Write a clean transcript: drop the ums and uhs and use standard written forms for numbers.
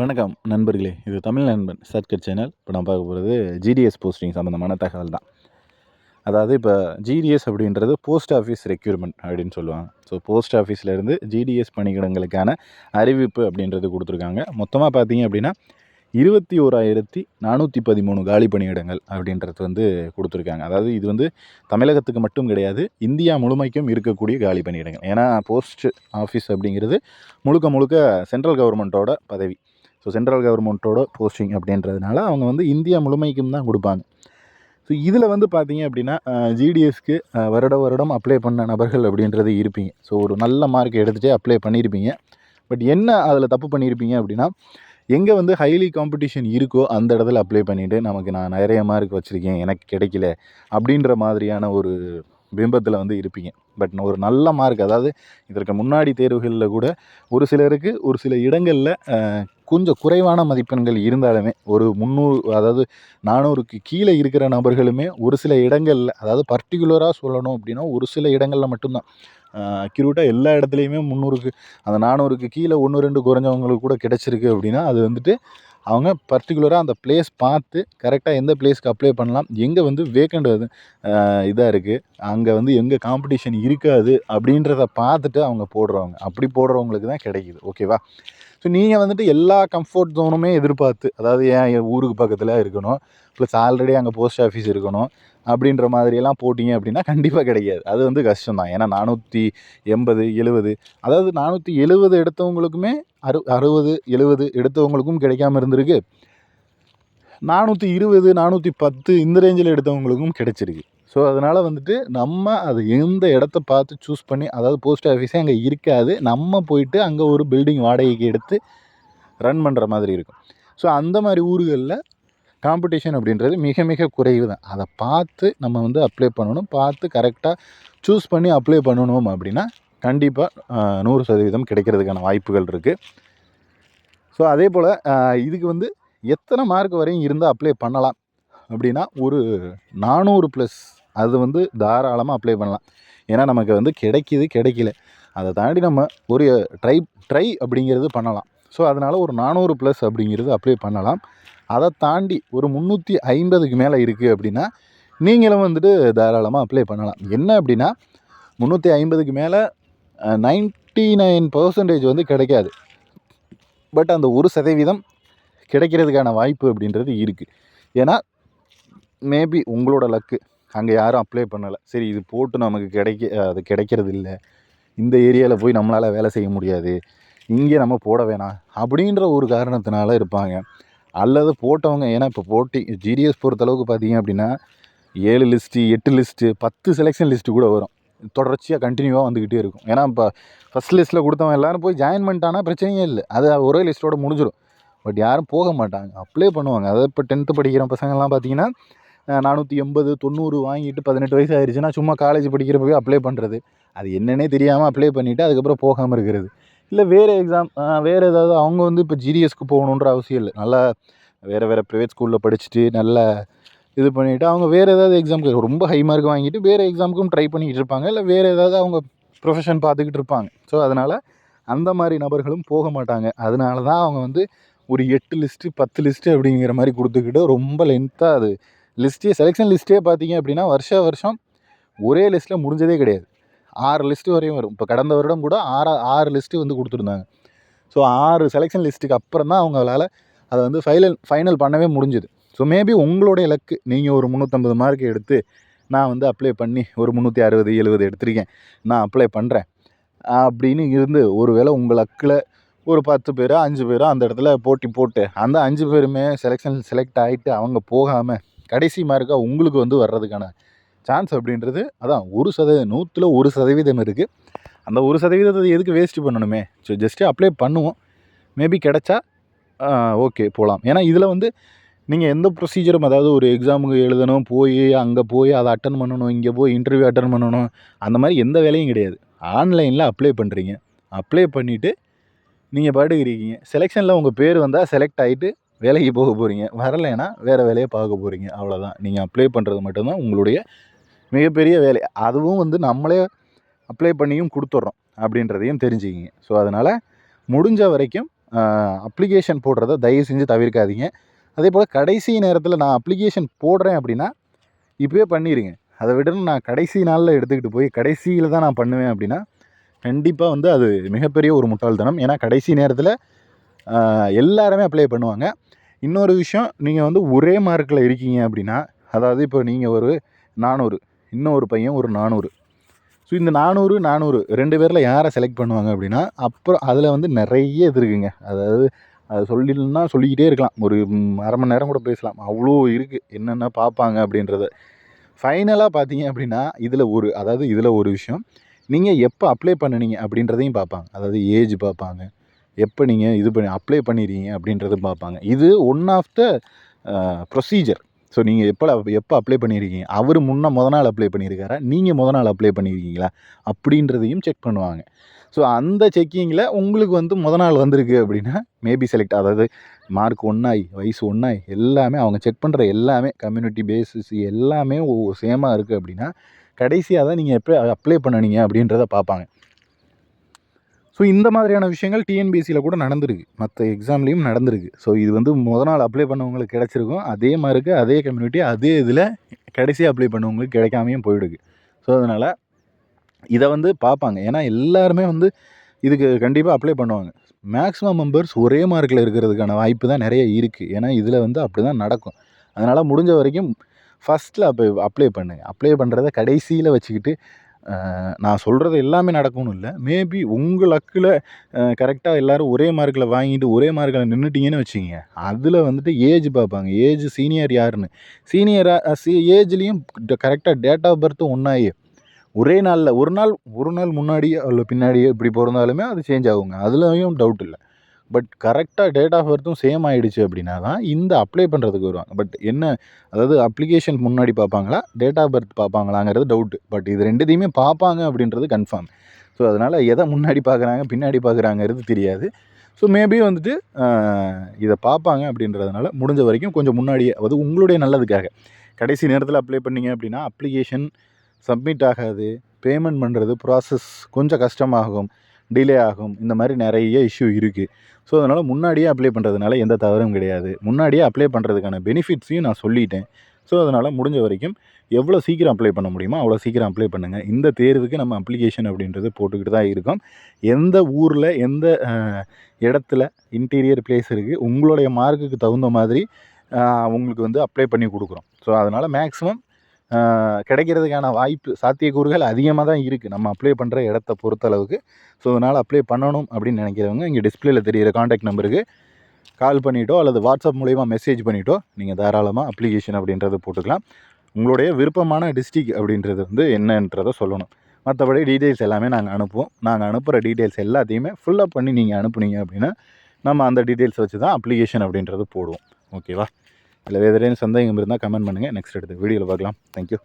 வணக்கம் நண்பர்களே. இது தமிழ் நண்பன் ஷார்ட்கட் சேனல். இப்போ நான் பார்க்க போகிறது ஜிடிஎஸ் போஸ்டிங் சம்மந்தமான தகவல் தான். அதாவது இப்போ ஜிடிஎஸ் அப்படின்றது போஸ்ட் ஆஃபீஸ் ரெக்யூர்மெண்ட் அப்படின்னு சொல்லுவாங்க. ஸோ போஸ்ட் ஆஃபீஸ்லேருந்து ஜிடிஎஸ் பணியிடங்களுக்கான அறிவிப்பு அப்படின்றது கொடுத்துருக்காங்க. மொத்தமாக பார்த்தீங்க அப்படின்னா 21,413 காலி பணியிடங்கள் அப்படின்றது வந்து கொடுத்துருக்காங்க. அதாவது இது வந்து தமிழகத்துக்கு மட்டும் கிடையாது, இந்தியா முழுமைக்கும் இருக்கக்கூடிய காலி பணியிடங்கள். ஏன்னா போஸ்ட் ஆஃபீஸ் அப்படிங்கிறது முழுக்க முழுக்க சென்ட்ரல் கவர்மெண்ட்டோட பதவி. ஸோ சென்ட்ரல் கவர்மெண்ட்டோட போஸ்டிங் அப்படின்றதுனால அவங்க வந்து இந்தியா முழுமைக்கும் தான் கொடுப்பாங்க. ஸோ இதில் வந்து பார்த்தீங்க அப்படின்னா ஜிடிஎஸ்க்கு வருடம் அப்ளை பண்ண நபர்கள் அப்படின்றது இருப்பீங்க. ஸோ ஒரு நல்ல மார்க் எடுத்துகிட்டே அப்ளை பண்ணியிருப்பீங்க. பட் என்ன அதில் தப்பு பண்ணியிருப்பீங்க அப்படின்னா, எங்கே வந்து ஹைலி காம்படிஷன் இருக்கோ அந்த இடத்துல அப்ளை பண்ணிவிட்டு நான் நிறைய மார்க் வச்சுருக்கேன், எனக்கு கிடைக்கல அப்படின்ற மாதிரியான ஒரு பிம்பத்தில் வந்து இருப்பீங்க. பட் ஒரு நல்ல மார்க், அதாவது இதற்கு முன்னாடி தேர்வுகளில் கூட ஒரு சிலருக்கு ஒரு சில இடங்களில் கொஞ்சம் குறைவான மதிப்பெண்கள் இருந்தாலுமே ஒரு 300, அதாவது 400க்கு கீழே இருக்கிற நபர்களுமே ஒரு சில இடங்களில், அதாவது பர்டிகுலராக சொல்லணும் அப்படின்னா ஒரு சில இடங்களில் மட்டும்தான், அக்யூரேட்டாக எல்லா இடத்துலையுமே 300க்கு அந்த 400க்கு கீழே 1, 2 குறைஞ்சவங்களுக்கு கூட கிடச்சிருக்கு அப்படின்னா அது வந்துட்டு அவங்க பர்டிகுலராக அந்த பிளேஸ் பார்த்து கரெக்டாக எந்த பிளேஸ்க்கு அப்ளை பண்ணலாம், எங்கே வந்து வேக்கண்ட் இதாக இருக்குது, அங்கே வந்து எங்கே காம்படிஷன் இருக்காது அப்படின்றத பார்த்துட்டு அவங்க போடுறவங்க. அப்படி போடுறவங்களுக்கு தான் கிடைக்கிது. ஓகேவா? ஸோ நீங்கள் வந்துட்டு எல்லா கம்ஃபர்ட் ஜோனுமே எதிர்பார்த்து, அதாவது என் ஊருக்கு பக்கத்தில் இருக்கணும், ப்ளஸ் ஆல்ரெடி அங்கே போஸ்ட் ஆஃபீஸ் இருக்கணும் அப்படின்ற மாதிரியெல்லாம் போட்டிங்க அப்படின்னா கண்டிப்பாக கிடைக்காது. அது வந்து கஷ்டம் தான். ஏன்னா 480, 70, அதாவது 470 எடுத்தவங்களுக்குமே 60, 70 எடுத்தவங்களுக்கும் கிடைக்காம இருந்திருக்கு. 420, 410 இந்த ரேஞ்சில் எடுத்தவங்களுக்கும் கிடைச்சிருக்கு. ஸோ அதனால் வந்துட்டு நம்ம அது எந்த இடத்த பார்த்து சூஸ் பண்ணி, அதாவது போஸ்ட் ஆஃபீஸே அங்கே இருக்காது, நம்ம போயிட்டு அங்கே ஒரு பில்டிங் வாடகைக்கு எடுத்து ரன் பண்ணுற மாதிரி இருக்கும். ஸோ அந்த மாதிரி ஊர்களில் காம்படிஷன் அப்படின்றது மிக மிக குறைவு தான். அதை பார்த்து நம்ம வந்து அப்ளை பண்ணணும். பார்த்து கரெக்டாக சூஸ் பண்ணி அப்ளை பண்ணணும் அப்படின்னா கண்டிப்பாக 100% கிடைக்கிறதுக்கான வாய்ப்புகள் இருக்குது. ஸோ அதே போல் இதுக்கு வந்து எத்தனை மார்க் வரையும் இருந்தால் அப்ளை பண்ணலாம் அப்படின்னா, ஒரு 400+, அது வந்து தாராளமாக அப்ளை பண்ணலாம். ஏன்னா நமக்கு வந்து கிடைக்கல, அதை தாண்டி நம்ம ஒரு ட்ரை அப்படிங்கிறது பண்ணலாம். ஸோ அதனால் ஒரு 400+ அப்படிங்கிறது அப்ளை பண்ணலாம். அதை தாண்டி ஒரு 350க்கு மேலே இருக்குது அப்படின்னா நீங்களும் வந்துட்டு தாராளமாக அப்ளை பண்ணலாம். என்ன அப்படின்னா 350க்கு மேலே 99% வந்து கிடைக்காது. பட் அந்த 1% கிடைக்கிறதுக்கான வாய்ப்பு அப்படின்றது இருக்குது. ஏன்னா மேபி உங்களோட லக்கு, அங்கே யாரும் அப்ளை பண்ணலை, சரி இது போட்டு நமக்கு அது கிடைக்கிறது இல்லை, இந்த ஏரியாவில் போய் நம்மளால் வேலை செய்ய முடியாது, இங்கே நம்ம போட வேணாம் அப்படின்ற ஒரு காரணத்தினால இருப்பாங்க. அல்லது போட்டவங்க, ஏன்னா இப்போ ஜிடிஎஸ் பொறுத்தளவுக்கு பார்த்தீங்க அப்படின்னா 7 லிஸ்ட்டு, 8 லிஸ்ட்டு, 10 செலெக்ஷன் லிஸ்ட்டு கூட வரும். தொடர்ச்சியாக கண்டினியூவாக வந்துக்கிட்டே இருக்கும். ஏன்னா இப்போ ஃபஸ்ட் லிஸ்ட்டில் கொடுத்தவங்க எல்லோரும் போய் ஜாயின் பண்ணிட்டானா பிரச்சனையே இல்லை, அது ஒரே லிஸ்ட்டோடு முடிஞ்சிடும். பட் யாரும் போக மாட்டாங்க, அப்ளை பண்ணுவாங்க. அதாவது இப்போ 10th படிக்கிற பசங்கள்லாம் பார்த்தீங்கன்னா 480, 90 வாங்கிட்டு 18 வயசு ஆயிடுச்சுன்னா சும்மா காலேஜ் படிக்கிறப்பவே அப்ளை பண்ணுறது, அது என்னன்னே தெரியாமல் அப்ளை பண்ணிவிட்டு அதுக்கப்புறம் போகாமல் இருக்கிறது. இல்லை வேறு எக்ஸாம், வேறு ஏதாவது, அவங்க வந்து இப்போ ஜிடிஎஸ்க்கு போகணுன்ற அவசியம் இல்லை, நல்லா வேறு ப்ரைவேட் ஸ்கூலில் படிச்சுட்டு நல்லா இது பண்ணிவிட்டு அவங்க வேறு ஏதாவது எக்ஸாமுக்கு ரொம்ப ஹை மார்க் வாங்கிட்டு வேறு எக்ஸாமுக்கும் ட்ரை பண்ணிக்கிட்டு இருப்பாங்க, இல்லை வேறு ஏதாவது அவங்க ப்ரொஃபஷன் பார்த்துக்கிட்டு இருப்பாங்க. ஸோ அதனால் அந்த மாதிரி நபர்களும் போக மாட்டாங்க. அதனால தான் அவங்க வந்து ஒரு 8 லிஸ்ட்டு, 10 லிஸ்ட்டு அப்படிங்கிற மாதிரி கொடுத்துக்கிட்டு ரொம்ப லென்த்தாக அது செலெக்ஷன் லிஸ்ட்டே பார்த்தீங்க அப்படின்னா வருஷம் ஒரே லிஸ்ட்டில் முடிஞ்சதே கிடையாது. 6 லிஸ்ட்டு வரையும் வரும். இப்போ கடந்த வருடம் கூட 6 லிஸ்ட்டு வந்து கொடுத்துருந்தாங்க. ஸோ 6 செலெக்ஷன் லிஸ்ட்டுக்கு அப்புறம் தான் அவங்களால அதை வந்து ஃபைனல் பண்ணவே முடிஞ்சுது. ஸோ மேபி உங்களுடைய லக்கு, நீங்கள் ஒரு 350 மார்க் எடுத்து நான் வந்து அப்ளை பண்ணி ஒரு 360, 70 எடுத்திருக்கேன், நான் அப்ளை பண்ணுறேன் அப்படின்னு இருந்து ஒரு வேளை உங்கள் லக்கில் ஒரு 10 பேரோ 5 பேரோ அந்த இடத்துல போட்டி போட்டு அந்த 5 பேருமே செலக்ட் ஆகிட்டு அவங்க போகாமல் கடைசி மார்க்காக உங்களுக்கு வந்து வர்றதுக்கான சான்ஸ் அப்படின்றது அதான் 100%, 100% இருக்குது. அந்த 1% எதுக்கு வேஸ்ட்டு பண்ணணுமே? ஸோ ஜஸ்ட்டு அப்ளை பண்ணுவோம், மேபி கிடச்சா ஓகே போகலாம். ஏன்னா இதில் வந்து நீங்கள் எந்த ப்ரொசீஜரும், அதாவது ஒரு எக்ஸாமுக்கு எழுதணும், அங்கே போய் அதை அட்டன் பண்ணணும், இங்கே போய் இன்டர்வியூ அட்டன் பண்ணணும், அந்த மாதிரி எந்த வேலையும் கிடையாது. ஆன்லைனில் அப்ளை பண்ணுறீங்க, அப்ளை பண்ணிவிட்டு நீங்கள் பாட்டுக்கு இருக்கீங்க, செலெக்ஷனில் உங்கள் பேர் வந்தால் செலக்ட் ஆகிட்டு வேலைக்கு போக போகிறீங்க, வரலைன்னா வேறு வேலையை பார்க்க போகிறீங்க, அவ்வளோதான். நீங்கள் அப்ளை பண்ணுறது மட்டும்தான் உங்களுடைய மிகப்பெரிய வேலை. அதுவும் வந்து நம்மளே அப்ளை பண்ணியும் கொடுத்துட்றோம் அப்படின்றதையும் தெரிஞ்சுக்கிங்க. ஸோ அதனால் முடிஞ்ச வரைக்கும் அப்ளிகேஷன் போடுறத தயவு செஞ்சு தவிர்க்காதீங்க. அதே போல் கடைசி நேரத்தில் நான் அப்ளிகேஷன் போடுறேன் அப்படின்னா இப்போயே பண்ணிடுங்க. அதை விட நான் கடைசி நாளில் எடுத்துக்கிட்டு போய் கடைசியில் தான் நான் பண்ணுவேன் அப்படின்னா கண்டிப்பாக வந்து அது மிகப்பெரிய ஒரு முட்டாள்தனம். ஏன்னா கடைசி நேரத்தில் எல்லாருமே அப்ளை பண்ணுவாங்க. இன்னொரு விஷயம், நீங்கள் வந்து ஒரே மார்க்கில் இருக்கீங்க அப்படின்னா, அதாவது இப்போ நீங்கள் ஒரு 400, இன்னொரு பையன் ஒரு 400. ஸோ இந்த 400 2 பேரில் யாரை செலக்ட் பண்ணுவாங்க அப்படின்னா, அப்புறம் அதில் வந்து நிறைய இது இருக்குங்க. அதாவது அது சொல்லணும்னா சொல்லிக்கிட்டே இருக்கலாம். ஒரு அரை மணி நேரம் கூட பேசலாம். அவ்வளோ இருக்குது என்னென்ன பார்ப்பாங்க அப்படின்றத. ஃபைனலாக பார்த்தீங்க அப்படின்னா இதில் ஒரு விஷயம், நீங்கள் எப்போ அப்ளை பண்ணுனீங்க அப்படின்றதையும் பார்ப்பாங்க. அதாவது ஏஜ் பார்ப்பாங்க, எப்போ நீங்கள் அப்ளை பண்ணிடுறீங்க அப்படின்றதும் பார்ப்பாங்க. இது one of the procedure. So நீங்கள் எப்போ அப்ளை பண்ணியிருக்கீங்க, அவர் மொதல் நாள் அப்ளை பண்ணியிருக்காரா, நீங்கள் மொதல் நாள் அப்ளை பண்ணியிருக்கீங்களா அப்படின்றதையும் செக் பண்ணுவாங்க. ஸோ அந்த செக்கிங்கில் உங்களுக்கு வந்து மொதல் நாள் வந்திருக்கு அப்படின்னா மேபி செலக்ட். அதாவது மார்க் ஒன்றாய், வயசு ஒன்றாய், எல்லாமே அவங்க செக் பண்ணுற எல்லாமே கம்யூனிட்டி பேசிஸ் எல்லாமே சேமாக இருக்குது அப்படின்னா கடைசியாக தான் நீங்கள் எப்போ அப்ளை பண்ணினீங்க அப்படின்றத பார்ப்பாங்க. ஸோ இந்த மாதிரியான விஷயங்கள் டிஎன்பிஎஸ்சியில் கூட நடந்திருக்கு, மற்ற எக்ஸாம்லேயும் நடந்திருக்கு. ஸோ இது வந்து மொதல் நாள் அப்ளை பண்ணவங்களுக்கு கிடச்சிருக்கும், அதே மார்க்கு அதே கம்யூனிட்டி அதே இதில் கடைசியாக அப்ளை பண்ணவங்களுக்கு கிடைக்காமையும் போயிடுது. ஸோ அதனால் இதை வந்து பார்ப்பாங்க. ஏன்னா எல்லாருமே வந்து இதுக்கு கண்டிப்பாக அப்ளை பண்ணுவாங்க. மேக்ஸிமம் மெம்பர்ஸ் ஒரே மார்க்கில் இருக்கிறதுக்கான வாய்ப்பு தான் நிறைய இருக்குது. ஏன்னா இதில் வந்து அப்படி தான் நடக்கும். அதனால் முடிஞ்ச வரைக்கும் ஃபஸ்ட்டில் அப்ளை பண்ணுங்கள். அப்ளை பண்ணுறத கடைசியில் வச்சுக்கிட்டு நான் சொல்கிறது எல்லாமே நடக்கும்னு இல்லை. மேபி உங்கள் லக்கில் கரெக்டாக எல்லோரும் ஒரே மார்க்கில் வாங்கிட்டு ஒரே மார்க்கில் நின்றுட்டிங்கன்னு வச்சுக்கிங்க, அதில் வந்துட்டு ஏஜ் பார்ப்பாங்க. ஏஜ் சீனியர் யாருன்னு, ஏஜ்லேயும் கரெக்டாக டேட் ஆஃப் பர்த்தும் ஒன்றாயி ஒரே நாளில் ஒரு நாள் முன்னாடியே இல்லை பின்னாடியே இப்படி பிறந்தாலுமே அது சேஞ்ச் ஆகுங்க, அதுலேயும் டவுட் இல்லை. பட் கரெக்டாக டேட் ஆஃப் பர்த்தும் சேம் ஆகிடுச்சு அப்படின்னா தான் இந்த அப்ளை பண்ணுறதுக்கு வருவாங்க. பட் என்ன, அதாவது அப்ளிகேஷன் முன்னாடி பார்ப்பாங்களா, டேட் ஆஃப் பர்த் பார்ப்பாங்களாங்கிறது டவுட்டு. பட் இது ரெண்டுத்தையுமே பார்ப்பாங்க அப்படின்றது கன்ஃபார்ம். ஸோ அதனால் எதை முன்னாடி பார்க்குறாங்க பின்னாடி பார்க்குறாங்கிறது தெரியாது. ஸோ மேபி வந்துட்டு இதை பார்ப்பாங்க அப்படின்றதுனால முடிஞ்ச வரைக்கும் கொஞ்சம் முன்னாடியே, அதாவது உங்களுடைய நல்லதுக்காக கடைசி நேரத்தில் அப்ளை பண்ணிங்க அப்படின்னா அப்ளிகேஷன் சப்மிட் ஆகாது, பேமெண்ட் பண்ணுறது ப்ராசஸ் கொஞ்சம் கஷ்டமாகும், டிலே ஆகும். இந்த மாதிரி நிறைய இஷ்யூ இருக்குது. ஸோ அதனால் முன்னாடியே அப்ளை பண்ணுறதுனால எந்த தவறும் கிடையாது. முன்னாடியே அப்ளை பண்ணுறதுக்கான பெனிஃபிட்ஸையும் நான் சொல்லிட்டேன். ஸோ அதனால் முடிஞ்ச வரைக்கும் எவ்வளோ சீக்கிரம் அப்ளை பண்ண முடியுமோ அவ்வளோ சீக்கிரம் அப்ளை பண்ணுங்கள். இந்த தேர்வுக்கு நம்ம அப்ளிகேஷன் அப்படின்றது போட்டுக்கிட்டு தான் இருக்கோம். எந்த ஊரில் எந்த இடத்துல இன்டீரியர் பிளேஸ் இருக்குது, உங்களுடைய மார்க்குக்கு தகுந்த மாதிரி உங்களுக்கு வந்து அப்ளை பண்ணி கொடுக்குறோம். ஸோ அதனால் மேக்ஸிமம் கிடைக்கிறதுக்கான வாய்ப்பு சாத்தியக்கூறுகள் அதிகமாக தான் இருக்குது நம்ம அப்ளை பண்ணுற இடத்த பொறுத்தளவுக்கு. ஸோ அதனால் அப்ளை பண்ணணும் அப்படின்னு நினைக்கிறவங்க இங்கே டிஸ்பிளேயில் தெரிகிற காண்டாக்ட் நம்பருக்கு கால் பண்ணிவிட்டோ அல்லது வாட்ஸ்அப் மூலிமா மெசேஜ் பண்ணிவிட்டோ நீங்கள் தாராளமாக அப்ளிகேஷன் அப்படின்றத போட்டுக்கலாம். உங்களுடைய விருப்பமான டிஸ்ட்ரிக்ட் அப்படின்றது வந்து என்னன்றதை சொல்லணும். மற்றபடி டீட்டெயில்ஸ் எல்லாமே நாங்கள் அனுப்புவோம். நாங்கள் அனுப்புகிற டீட்டெயில்ஸ் எல்லாத்தையுமே ஃபுல்லப் பண்ணி நீங்கள் அனுப்புனீங்க அப்படின்னா நம்ம அந்த டீட்டெயில்ஸ் வச்சு தான் அப்ளிகேஷன் அப்படின்றது போடுவோம். ஓகேவா? இல்லை வேறு ஏதேனும் சந்தேகம் இருந்தால் கமெண்ட் பண்ணுங்கள். நெக்ஸ்ட் எடுத்து வீடியோவில் பார்க்கலாம். தேங்க்யூ.